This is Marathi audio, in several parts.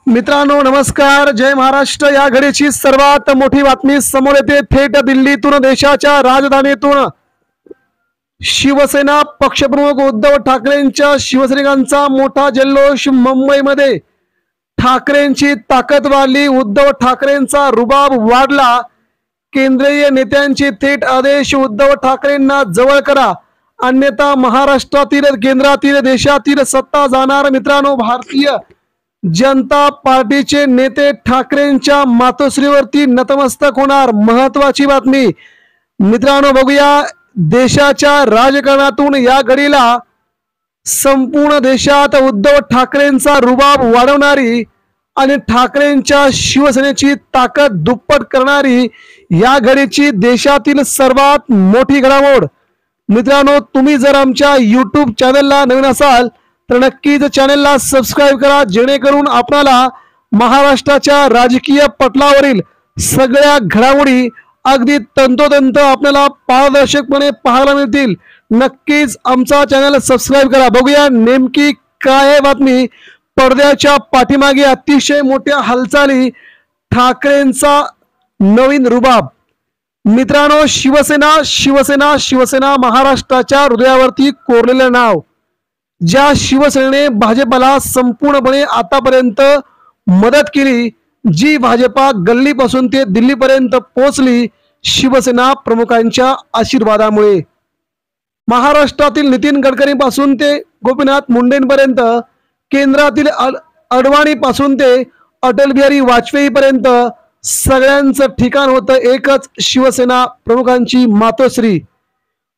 मित्रांनो नमस्कार, जय महाराष्ट्र। या घडीची सर्वात मोठी बातमी समोर येते थेट दिल्लीतून, देशाच्या राजधानीतून। शिवसेना पक्षप्रमुख उद्धव ठाकरेंच्या शिवसैनिकांचा मोठा जल्लोष मुंबईमध्ये। ठाकरेंची ताकद वाढली, उद्धव ठाकरेंचा रुबाब वाढला। केंद्रीय नेत्यांचे थेट आदेश, उद्धव ठाकरेंना जवळ करा अन्यथा महाराष्ट्रातील, केंद्रातील, देशातील सत्ता जाणार। मित्रांनो, भारतीय जनता पार्टीचे नेते ठाकरेंच्या मातोश्रीवरती नतमस्तक होणार। महत्वाची बातमी मित्रांनो, बघूया देशाच्या राजकारणातून या घडीला संपूर्ण देशात उद्धव ठाकरेंचा रुबाब वाढवणारी आणि ठाकरेंच्या शिवसेनेची ताकद दुप्पट करणारी या घडीची देशातील सर्वात मोठी घडामोड। मित्रांनो, तुम्ही जर आमच्या YouTube चॅनलला नवीन असाल तर नक्कीच चॅनलला सबस्क्राइब करा, जेणेकरून आपल्याला महाराष्ट्राच्या राजकीय पटलावरील सगळ्या घडामोडी अगदी तंतोतंत आपल्याला पारदर्शकपणे पाहायला मिळतील। नक्कीच आमचा चॅनल सबस्क्राइब करा। बघूया नेमकी काय आहे बातमी। पडद्याच्या पाठीमागे अतिशय मोठ्या हालचाली, ठाकरेंचा नवीन रुबाब। मित्रांनो, शिवसेना शिवसेना शिवसेना महाराष्ट्राच्या हृदयावरती कोरलेलं नाव। ज्या शिवसेनेने भाजपला संपूर्णपणे आतापर्यंत मदत केली, जी भाजपा गल्लीपासून ते दिल्लीपर्यंत पोहोचली, शिवसेना प्रमुखांच्या आशीर्वादामुळे। महाराष्ट्रातील नितीन गडकरी पासून ते गोपीनाथ मुंडेंपर्यंत, केंद्रातील अडवाणी पासून ते अटल बिहारी वाजपेयी पर्यंत सगळ्यांचं ठिकाण होतं एकच, शिवसेना प्रमुखांची मातोश्री।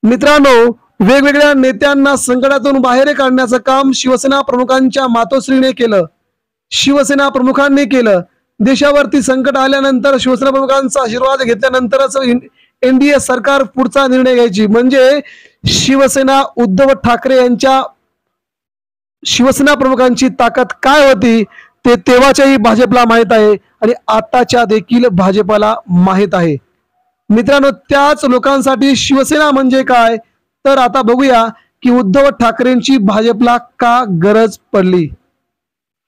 मित्रांनो, वेगवेगळ्या नेत्यांना संकटातून बाहेर काढण्याचं काम शिवसेना प्रमुखांच्या मातोश्रीने केलं, शिवसेना प्रमुखांनी केलं। देशावरती संकट आल्यानंतर शिवसेना प्रमुखांचा आशीर्वाद घेतल्यानंतरच एनडीए सरकार पुढचा निर्णय घ्यायची। म्हणजे शिवसेना उद्धव ठाकरे यांच्या शिवसेना प्रमुखांची ताकद काय होती ते तेव्हाच्याही भाजपला माहित आहे आणि आताच्या देखील भाजपला माहित आहे। मित्रांनो, त्याच लोकांसाठी शिवसेना म्हणजे काय तर आता बघूया की उद्धव ठाकरेंची भाजपला का गरज पडली।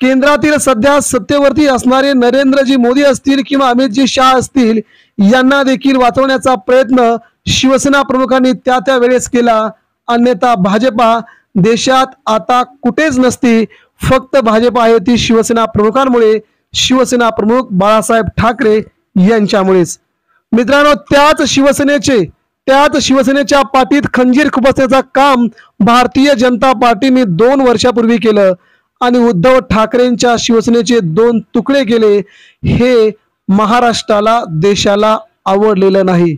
केंद्रातील सध्या सत्तेवरती असणारे नरेंद्रजी मोदी असतील किंवा अमितजी शाह असतील, यांना देखील वाचवण्याचा प्रयत्न शिवसेना प्रमुखांनी त्या वेळेस केला। अन्यथा भाजपा देशात आता कुठेच नसती, फक्त भाजपा आहे ती शिवसेना प्रमुखांमुळे, शिवसेना प्रमुख बाळासाहेब ठाकरे यांच्यामुळेच। मित्रांनो, त्याच शिवसेनेच्या पाठीत खंजीर खुपसण्याचं काम भारतीय जनता पार्टीने 2 वर्षापूर्वी केलं आणि उद्धव ठाकरेंच्या शिवसेनेचे 2 तुकडे केले। हे महाराष्ट्राला, देशाला आवडलेलं नाही।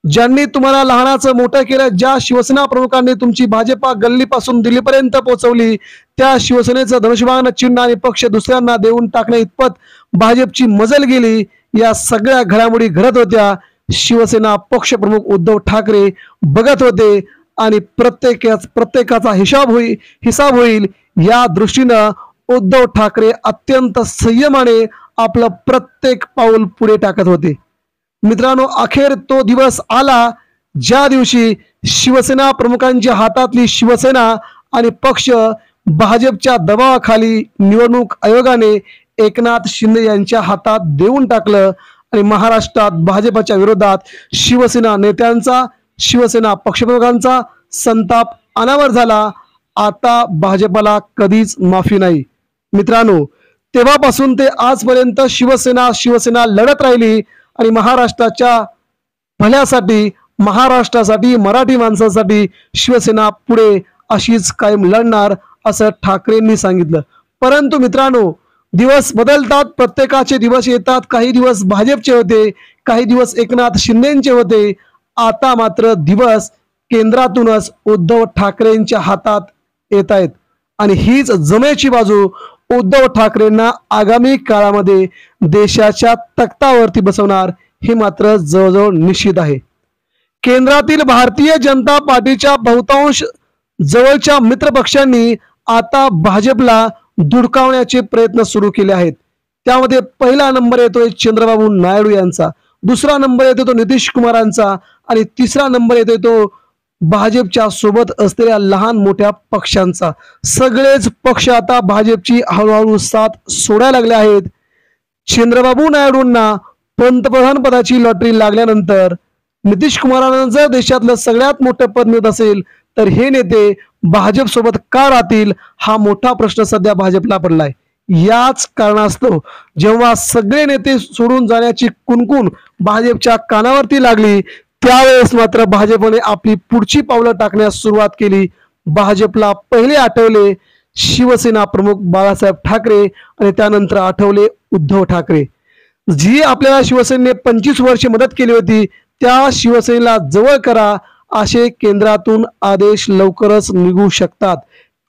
ज्यांनी तुम्हाला लहानाचं मोठं केलं, ज्या शिवसेना प्रमुखांनी तुमची भाजपा गल्लीपासून दिल्लीपर्यंत पोहोचवली, त्या शिवसेनेचं धनुष्यबाण चिन्ह आणि पक्ष दुसऱ्यांना देऊन टाकण्या इतपत भाजपची मजल गेली। या सगळ्या घडामोडी घडत होत्या, शिवसेना पक्षप्रमुख उद्धव ठाकरे बघत होते आणि प्रत्येकाचा हिसाब होईल या दृष्टीनं उद्धव ठाकरे अत्यंत संयमाने आपलं प्रत्येक पाऊल पुढे टाकत होते। मित्रांनो, अखेर तो दिवस आला ज्या दिवशी शिवसेना प्रमुखांच्या हातातली शिवसेना आणि पक्ष भाजपच्या दबावाखाली निवडणूक आयोगाने एकनाथ शिंदे यांच्या हातात देऊन टाकलं आणि महाराष्ट्रात भाजपच्या विरोधात शिवसेना नेत्यांचा, शिवसेना पक्षप्रमुखांचा संताप अनावर झाला। आता भाजपला कधीच माफी नाही। मित्रांनो, तेव्हापासून ते आजपर्यंत शिवसेना लढत राहिली आणि महाराष्ट्राच्या भल्यासाठी, महाराष्ट्रासाठी, मराठी माणसासाठी शिवसेना पुढे अशीच कायम लढणार असं ठाकरेंनी सांगितलं। परंतु मित्रांनो, दिवस बदलतात, प्रत्येकाचे दिवस येतात। काही दिवस भाजपचे होते, काही दिवस एकनाथ शिंदेचे होते, आता मात्र दिवस केंद्रातूनच उद्धव ठाकरेंच्या हातात येत आहेत आणि हीच जमेची बाजू उद्धव ठाकरेंना आगामी काळामध्ये देशाच्या तख्तावरती बसवणार, हे मात्र जवळजवळ निश्चित आहे। केंद्रातील भारतीय जनता पार्टीच्या बहुतांश जवळच्या मित्रपक्षांनी आता भाजपला धुडकावण्याचे प्रयत्न सुरू केले आहेत। त्यामध्ये पहिला नंबर येतोय चंद्रबाबू नायडू यांचा, दुसरा नंबर येतो तो नितीश कुमारांचा आणि तिसरा नंबर येतोय तो भाजपच्या सोबत असलेल्या लहान मोठ्या पक्षांचा. सगळेच पक्ष आता भाजपची हळूहळू साथ सोडायला लागले आहेत. चंद्रबाबू नायडूंना पंतप्रधान पदाची लॉटरी लागल्यानंतर नितीश कुमारांना जर देशातलं सगळ्यात मोठं पद मिळत असेल तर हे नेते भाजप सोबत का राहतील हा मोठा प्रश्न सध्या भाजपला पडलाय. याच कारणास्तव जेव्हा सगळे नेते सोडून जाण्याची कुणकुण भाजपच्या कानावरती लागली त्यावेळेस मात्र भाजपने आपली पुढची पावलं टाकण्यास सुरुवात केली. भाजपला पहिले आठवले शिवसेना प्रमुख बाळासाहेब ठाकरे आणि त्यानंतर आठवले उद्धव ठाकरे. जी आपल्याला शिवसेनेने 25 वर्षे मदत केली होती त्या शिवसेनेला जवळ करा असे केंद्रातून आदेश लवकरच निघू शकतात.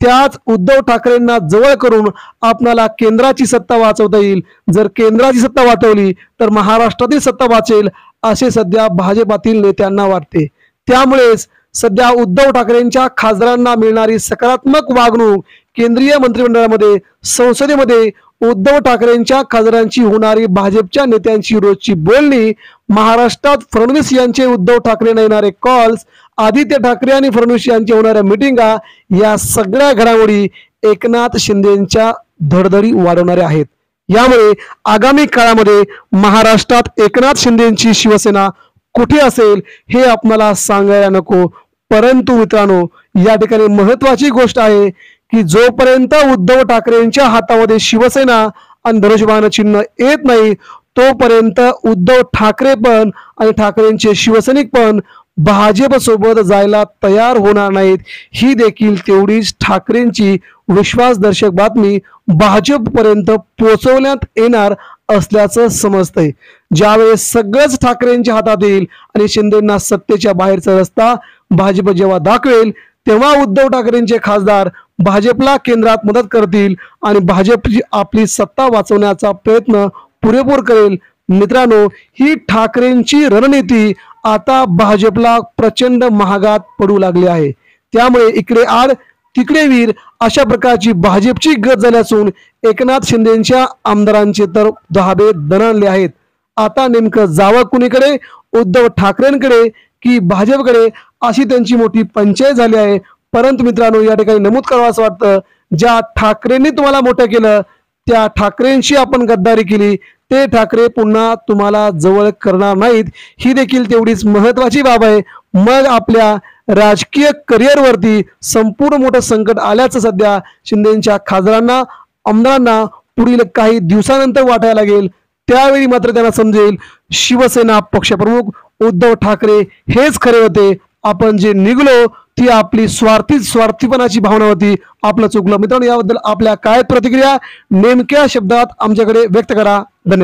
त्याच उद्धव ठाकरेंना जवळ करून आपणाला केंद्राची सत्ता वाचवता येईल. जर केंद्राची सत्ता वाचवली तर महाराष्ट्रातील सत्ता वाचेल असे सध्या भाजपातील नेत्यांना वाटते. त्यामुळेच सध्या उद्धव ठाकरेंच्या खासदारांना मिळणारी सकारात्मक वागणूक, केंद्रीय मंत्रिमंडळामध्ये, संसदेमध्ये उद्धव ठाकरेंच्या खासदारांची होणारी भाजपच्या नेत्यांची रोजची बोलणी, महाराष्ट्रात फडणवीस यांचे उद्धव ठाकरेंना येणारे कॉल्स, आदित्य ठाकरे आणि फडणवीस यांच्या होणाऱ्या मिटिंगा, या सगळ्या घडामोडी एकनाथ शिंदेच्या धडधडी वाढवणाऱ्या आहेत. यामुळे आगामी काळामध्ये महाराष्ट्रात एकनाथ शिंदेची शिवसेना कुठे असेल हे आपल्याला सांगायला नको. परंतु मित्रांनो, या ठिकाणी महत्वाची गोष्ट आहे की जोपर्यंत उद्धव ठाकरेंच्या हातामध्ये शिवसेना आणि धनुष्यबाण चिन्ह येत नाही तोपर्यंत उद्धव ठाकरे पण आणि ठाकरेंचे शिवसैनिक पण भाजप सोबत जायला तयार होणार नाहीत. ही देखील तेवढीच ठाकरेंची विश्वासदर्शक बातमी भाजपपर्यंत पोहोचवण्यात येणार असल्याचं समजतंय. ज्यावेळेस सगळंच ठाकरेंच्या हातात येईल आणि शिंदेंना सत्तेच्या बाहेरचा रस्ता भाजप जेव्हा दाखवेल तेव्हा उद्धव ठाकरेंचे खासदार भाजपला केंद्रात मदत करतील आणि भाजप आपली सत्ता वाचवण्याचा प्रयत्न पुरेपूर करेल. मित्रांनो, ही ठाकरेंची रणनीती आता भाजपला प्रचंड महागात पडू लागली आहे. त्यामुळे इकडे आड तिकडे वीर अशा प्रकारची भाजपची गत झाली असून एकनाथ शिंदेच्या आमदारांचे तर धाबे दणाणले आहेत. आता नेमकं जावं कुणीकडे, उद्धव ठाकरेंकडे की भाजपकडे, अशी त्यांची मोठी पंचायत झाली आहे. परंतु मित्रांनो, या ठिकाणी नमूद करावं असं वाटतं, ज्या ठाकरेंनी तुम्हाला मोठं केलं त्या ठाकरेंशी आपण गद्दारी केली ते ठाकरे पुन्हा तुम्हाला जवळ करणार नाहीत. ही देखील तेवढीच महत्वाची बाब आहे. मग आपल्या राजकीय करिअरवरती संपूर्ण मोठं संकट आल्याचं सध्या शिंदेच्या खासदारांना, आमदारांना पुढील काही दिवसानंतर वाटायला लागेल. त्यावेळी मात्र त्यांना समजेल शिवसेना पक्षप्रमुख उद्धव ठाकरे हेच खरे होते. आपण जे निघलो ती आपली स्वार्थीपणाची भावना होती, आपलं चुकलं. मित्रांनो, याबद्दल आपल्या काय प्रतिक्रिया नेमक्या शब्दात आमच्याकडे व्यक्त करा. धन्यवाद.